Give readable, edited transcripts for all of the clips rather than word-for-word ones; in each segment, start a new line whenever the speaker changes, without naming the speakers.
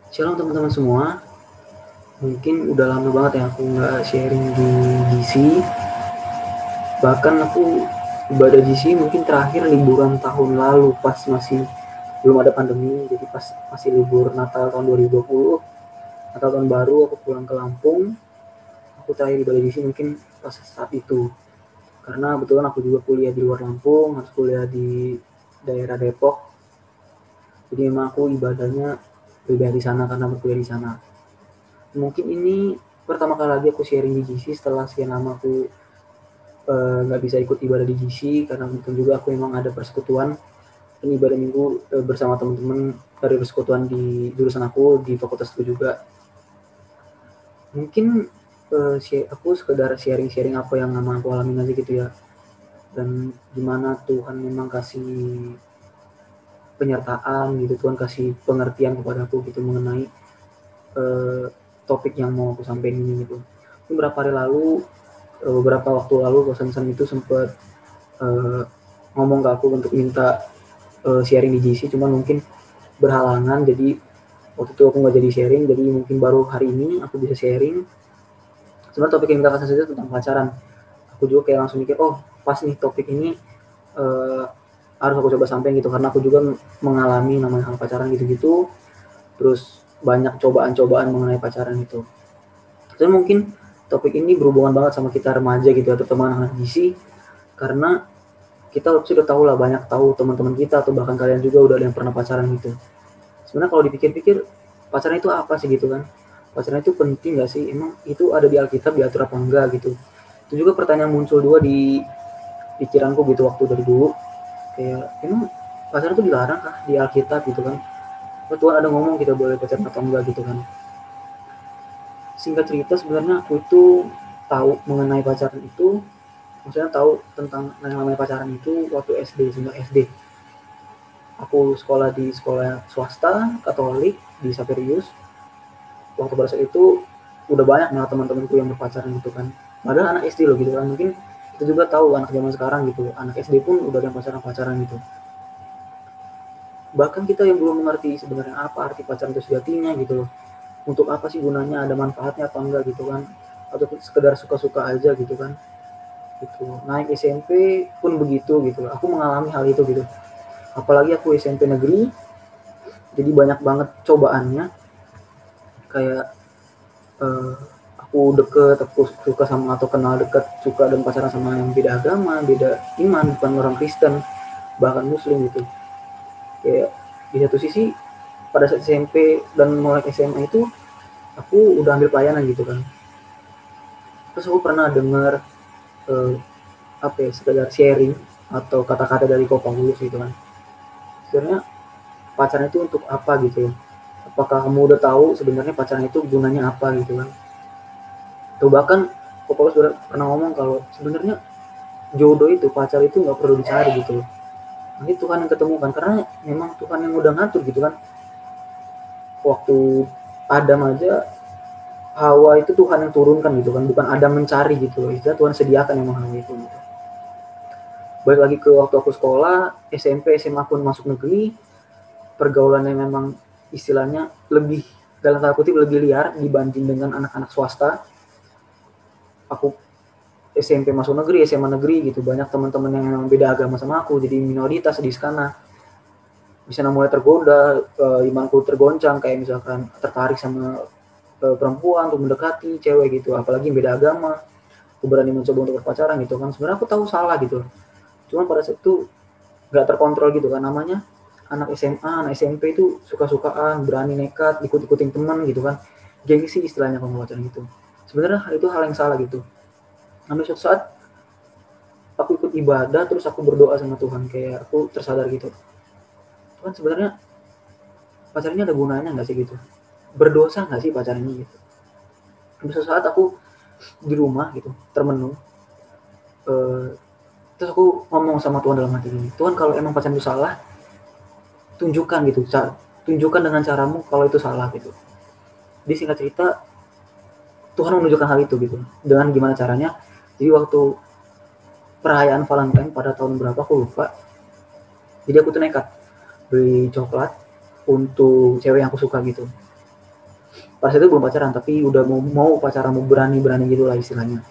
Shalom teman-teman semua. Mungkin udah lama banget ya aku nggak sharing di GC. Bahkan aku ibadah GC mungkin terakhir liburan tahun lalu pas masih belum ada pandemi. Jadi pas masih libur Natal tahun 2020 atau tahun baru aku pulang ke Lampung. Aku terakhir ibadah GC mungkin pas saat itu. Karena kebetulan aku juga kuliah di luar Lampung, harus kuliah di daerah Depok. Jadi memang aku ibadahnya lebih di sana karena berkuliah di sana. Mungkin ini pertama kali lagi aku sharing di GC setelah sekian lama aku nggak bisa ikut ibadah di GC karena mungkin juga aku memang ada persekutuan dan ibadah minggu bersama teman-teman dari persekutuan di jurusan aku di fakultas itu juga. Mungkin aku sekedar sharing-sharing apa yang memang aku alamin aja gitu ya, dan gimana Tuhan memang kasih penyertaan gitu, Tuhan kasih pengertian kepada aku gitu mengenai uh, topik yang mau aku sampaikan ini gitu. Beberapa hari lalu, beberapa waktu lalu kosan itu sempat ngomong ke aku untuk minta sharing di GC, cuman mungkin berhalangan, jadi waktu itu aku nggak jadi sharing, jadi mungkin baru hari ini aku bisa sharing. Sebenarnya topik yang kita bahas itu tentang pacaran. Aku juga kayak langsung mikir, oh pas nih topik ini uh, harus aku coba sampaikan gitu, karena aku juga mengalami namanya hal pacaran gitu-gitu, terus banyak cobaan-cobaan mengenai pacaran itu. Jadi mungkin topik ini berhubungan banget sama kita remaja gitu atau teman anak GC, karena kita sudah tahu lah, banyak tahu teman-teman kita atau bahkan kalian juga udah ada yang pernah pacaran gitu. Sebenarnya kalau dipikir-pikir, pacaran itu apa sih gitu kan? Pacaran itu penting gak sih? Emang itu ada di Alkitab diatur apa enggak gitu? Itu juga pertanyaan muncul dua di pikiranku gitu waktu dari dulu. Kayak emang pacaran itu dilarang kah di Alkitab gitu kan? Tuhan ada ngomong kita boleh pacaran atau enggak gitu kan? Singkat cerita sebenarnya aku itu tahu mengenai pacaran itu, maksudnya tahu tentang yang namanya pacaran itu waktu SD, sejak SD. Aku sekolah di sekolah swasta Katolik di Saverius. Waktu pada saat itu udah banyak nih teman-temanku yang berpacaran gitu kan, padahal anak SD loh gitu kan. Mungkin kita juga tahu anak zaman sekarang gitu, anak SD pun udah ada yang pacaran-pacaran gitu. Bahkan kita yang belum mengerti sebenarnya apa arti pacaran itu sejatinya gitu loh, untuk apa sih gunanya, ada manfaatnya apa enggak gitu kan, atau sekedar suka-suka aja gitu kan. Gitu naik SMP pun begitu gitu, aku mengalami hal itu gitu. Apalagi aku SMP negeri, jadi banyak banget cobaannya. Kayak uh, aku deket, aku suka sama atau kenal deket, suka dan pacaran sama yang beda agama, beda iman, bukan orang Kristen bahkan Muslim gitu. Kayak di satu sisi pada saat SMP dan mulai SMA itu aku udah ambil pelayanan gitu kan. Terus aku pernah dengar apa ya, sekedar sharing atau kata-kata dari Ko Paulus gitu kan. Sebenarnya pacaran itu untuk apa gitu ya? Apakah kamu udah tahu sebenarnya pacaran itu gunanya apa gitu kan? Tuh bahkan Ko Paulus pernah ngomong kalau sebenarnya jodoh itu, pacar itu nggak perlu dicari gitu loh. Nanti Tuhan yang ketemukan, karena memang Tuhan yang udah ngatur gitu kan. Waktu Adam aja, Hawa itu Tuhan yang turunkan gitu kan, bukan Adam mencari gitu loh. Itu Tuhan sediakan yang Hawa itu gitu. Balik lagi ke waktu aku sekolah, SMP, SMA pun masuk negeri, pergaulannya memang istilahnya lebih, dalam tanda kutip, lebih liar dibanding dengan anak-anak swasta. Aku SMP masuk negeri, SMA negeri gitu, banyak teman-teman yang memang beda agama sama aku, jadi minoritas di sana. Di sana mulai tergoda, imanku tergoncang, kayak misalkan tertarik sama perempuan untuk mendekati cewek gitu, apalagi beda agama. Aku berani mencoba untuk berpacaran gitu kan. Sebenarnya aku tahu salah gitu, cuma pada saat itu nggak terkontrol gitu kan. Namanya anak SMA, anak SMP itu suka-sukaan, berani nekat, ikut-ikutin teman gitu kan. Gengsi istilahnya kalau pacaran gitu. Sebenarnya itu hal yang salah gitu. Namun suatu saat aku ikut ibadah, terus aku berdoa sama Tuhan, kayak aku tersadar gitu. Tuhan, sebenarnya pacarnya ada gunanya nggak sih gitu? Berdosa nggak sih pacaran ini gitu? Suatu saat aku di rumah gitu, termenung. eh, Terus aku ngomong sama Tuhan dalam hati ini, Tuhan kalau emang pacaran itu salah, tunjukkan gitu, tunjukkan dengan caramu kalau itu salah gitu. Di singkat cerita, Tuhan menunjukkan hal itu gitu. Dengan gimana caranya? Jadi waktu perayaan Valentine pada tahun berapa aku lupa. Jadi aku tuh nekat beli coklat untuk cewek yang aku suka gitu. Pas itu belum pacaran, tapi udah mau pacaran, mau berani gitu lah istilahnya.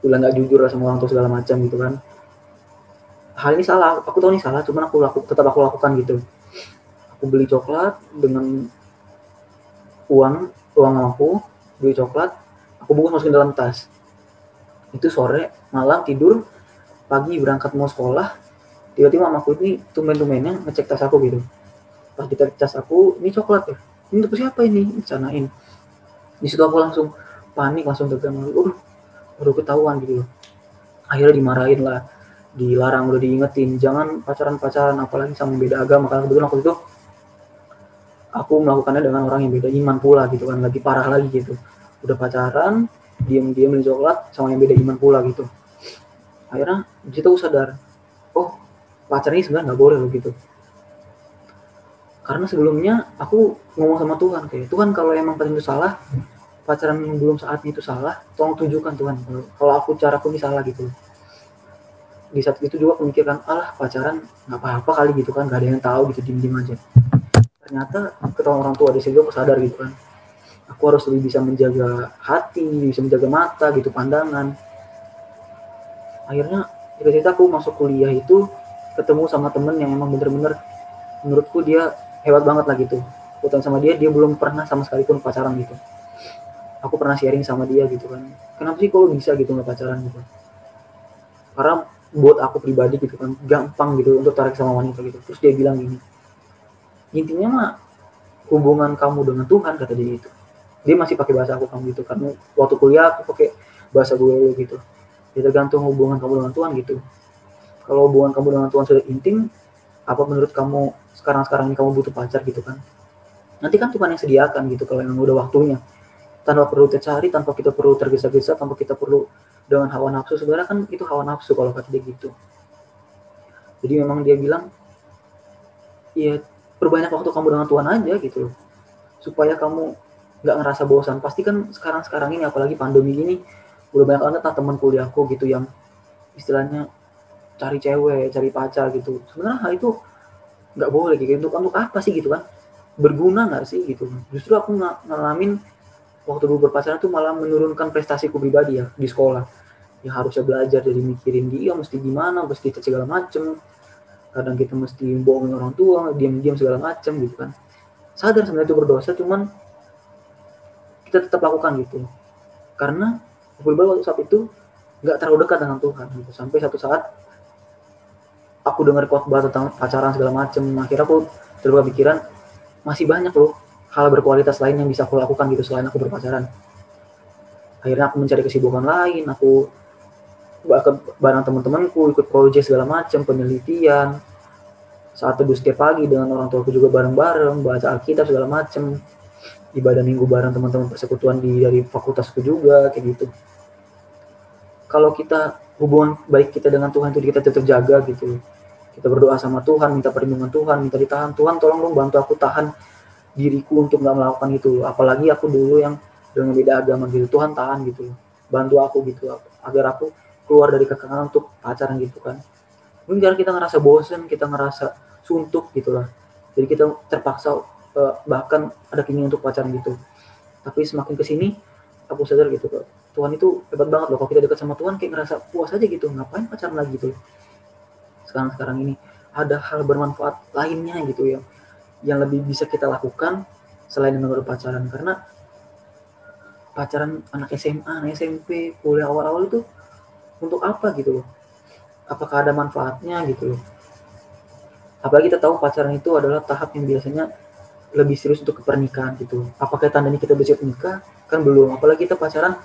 Udah nggak jujur lah sama orang tua segala macam gitu kan. Hal ini salah, aku tahu ini salah, cuman tetap aku lakukan gitu. Aku beli coklat dengan uang aku, beli coklat, aku bungkus masukin dalam tas. Itu sore, malam tidur, pagi berangkat mau sekolah, tiba-tiba mamaku ini tumben-tumbennya ngecek tas aku gitu. Pas dicek tas aku, ini coklat ya, ini untuk siapa ini? Dicanain. Di situ aku langsung panik, langsung tegang, baru ketahuan gitu. Akhirnya dimarahin lah, dilarang, udah diingetin, jangan pacaran, apalagi sama beda agama. Karena kebetulan waktu itu aku melakukannya dengan orang yang beda iman pula gitu kan, lagi parah lagi gitu. Udah pacaran, diam-diam beli coklat sama yang beda iman pula gitu. Akhirnya di situ aku sadar, oh pacaran ini sebenarnya nggak boleh loh gitu. Karena sebelumnya aku ngomong sama Tuhan kayak, Tuhan kalau emang pacaran itu salah, pacaran yang belum saatnya itu salah, tolong tunjukkan Tuhan kalau caraku ini salah gitu. Di saat itu juga aku mikirkan, alah pacaran nggak apa-apa kali gitu kan, nggak ada yang tahu gitu, diem-diem aja. Ternyata ketahuan orang tua di situ aku sadar gitu kan, aku harus lebih bisa menjaga hati, bisa menjaga mata gitu, pandangan. Akhirnya cerita aku masuk kuliah itu ketemu sama temen yang emang bener-bener menurutku dia hebat banget lah gitu. Aku sama dia belum pernah sama sekali pun pacaran gitu. Aku pernah sharing sama dia gitu kan, kenapa sih kok bisa gitu nggak pacaran gitu. Karena buat aku pribadi gitu kan, gampang gitu untuk tarik sama wanita gitu. Terus dia bilang gini, intinya mah hubungan kamu dengan Tuhan, kata dia gitu. Dia masih pakai bahasa aku kamu gitu, karena waktu kuliah aku pakai bahasa gue gitu. Ya tergantung hubungan kamu dengan Tuhan gitu. Kalau hubungan kamu dengan Tuhan sudah intim, apa menurut kamu sekarang ini kamu butuh pacar gitu kan? Nanti kan Tuhan yang sediakan gitu kalau memang udah waktunya. Tanpa perlu tercari, tanpa kita perlu tergesa-gesa, tanpa kita perlu dengan hawa nafsu. Sebenarnya kan itu hawa nafsu kalau kata dia gitu. Jadi memang dia bilang, ya perbanyak waktu kamu dengan Tuhan aja gitu loh. Supaya kamu nggak ngerasa bosan. Pasti kan sekarang ini apalagi pandemi ini udah banyak banget teman kuliahku gitu yang istilahnya cari cewek, cari pacar gitu. Sebenarnya hal itu nggak boleh gitu. Untuk apa sih gitu kan? Berguna nggak sih gitu? Justru aku ngalamin waktu gue berpacaran tuh malah menurunkan prestasiku pribadi ya di sekolah. Ya harusnya belajar dari mikirin dia mesti gimana, mesti segala macem. Kadang kita mesti bohongin orang tua, diam-diam segala macem gitu kan. Sadar sebenarnya itu berdosa, cuman kita tetap lakukan gitu. Karena waktu saat itu nggak terlalu dekat dengan Tuhan gitu. Sampai satu saat aku dengar khotbah tentang pacaran segala macem, akhirnya aku terbuka pikiran, masih banyak loh hal berkualitas lain yang bisa aku lakukan gitu selain aku berpacaran. Akhirnya aku mencari kesibukan lain, aku bareng teman-temanku ikut proyek segala macam, penelitian, saat teduh setiap pagi dengan orang tuaku juga bareng-bareng, baca Alkitab segala macam, ibadah minggu bareng teman-teman persekutuan dari fakultasku juga kayak gitu. Kalau kita hubungan baik kita dengan Tuhan itu kita tetap jaga gitu, kita berdoa sama Tuhan, minta perlindungan Tuhan, minta ditahan, Tuhan tolong dong bantu aku tahan diriku untuk nggak melakukan itu, apalagi aku dulu yang dengan beda agama gitu, Tuhan tahan gitu, bantu aku gitu agar aku keluar dari kekangan untuk pacaran gitu kan. Mungkin karena kita ngerasa bosen, kita ngerasa suntuk gitulah, jadi kita terpaksa bahkan ada keinginan untuk pacaran gitu. Tapi semakin kesini aku sadar gitu, Tuhan itu hebat banget loh. Kalau kita dekat sama Tuhan kayak ngerasa puas aja gitu, ngapain pacaran lagi gitu. Sekarang ini ada hal bermanfaat lainnya gitu ya, yang lebih bisa kita lakukan selain dengan berpacaran. Karena pacaran anak SMA, anak SMP, kuliah awal-awal itu untuk apa gitu loh? Apakah ada manfaatnya gitu loh? Apalagi kita tahu pacaran itu adalah tahap yang biasanya lebih serius untuk ke pernikahan gitu. Apakah tandanya kita udah siap nikah? Kan belum. Apalagi kita pacaran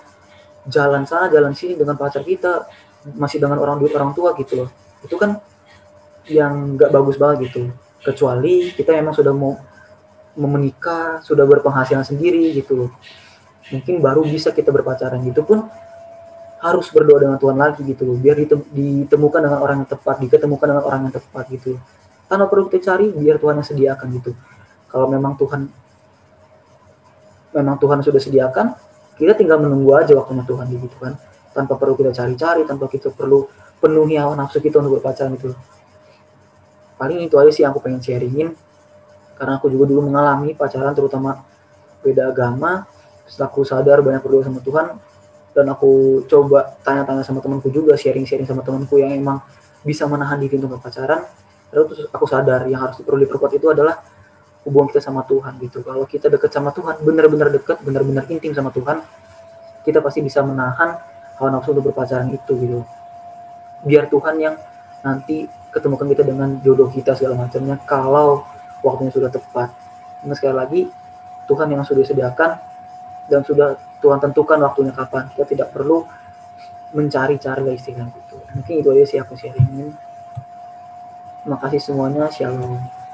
jalan sana jalan sini dengan pacar kita, masih dengan orang tua gitu loh. Itu kan yang nggak bagus banget gitu. Kecuali kita memang sudah mau menikah, sudah berpenghasilan sendiri gitu loh. Mungkin baru bisa kita berpacaran gitu pun harus berdoa dengan Tuhan lagi gitu loh, biar ditemukan dengan orang yang tepat, diketemukan dengan orang yang tepat gitu. Tanpa perlu kita cari, biar Tuhan yang sediakan gitu. Kalau memang Tuhan sudah sediakan, kita tinggal menunggu aja waktunya Tuhan gitu kan. Tanpa perlu kita cari-cari, tanpa kita perlu penuhi hawa nafsu kita untuk berpacaran gitu. Paling itu aja sih yang aku pengen sharingin, karena aku juga dulu mengalami pacaran, terutama beda agama, setelah aku sadar banyak berdoa sama Tuhan, dan aku coba tanya-tanya sama temanku juga, sharing-sharing sama temanku yang emang bisa menahan diri untuk pacaran, terus aku sadar yang harus perlu diperkuat itu adalah hubungan kita sama Tuhan gitu. Kalau kita dekat sama Tuhan, benar-benar dekat, benar-benar intim sama Tuhan, kita pasti bisa menahan hawa nafsu untuk berpacaran itu gitu. Biar Tuhan yang nanti ketemukan kita dengan jodoh kita segala macamnya kalau waktunya sudah tepat. Nah, sekali lagi Tuhan yang sudah sediakan dan sudah Tuhan tentukan waktunya kapan. Kita tidak perlu mencari-cari lah istilahnya gitu. Mungkin itu aja sih aku sharingin. Terima kasih semuanya. Shalom.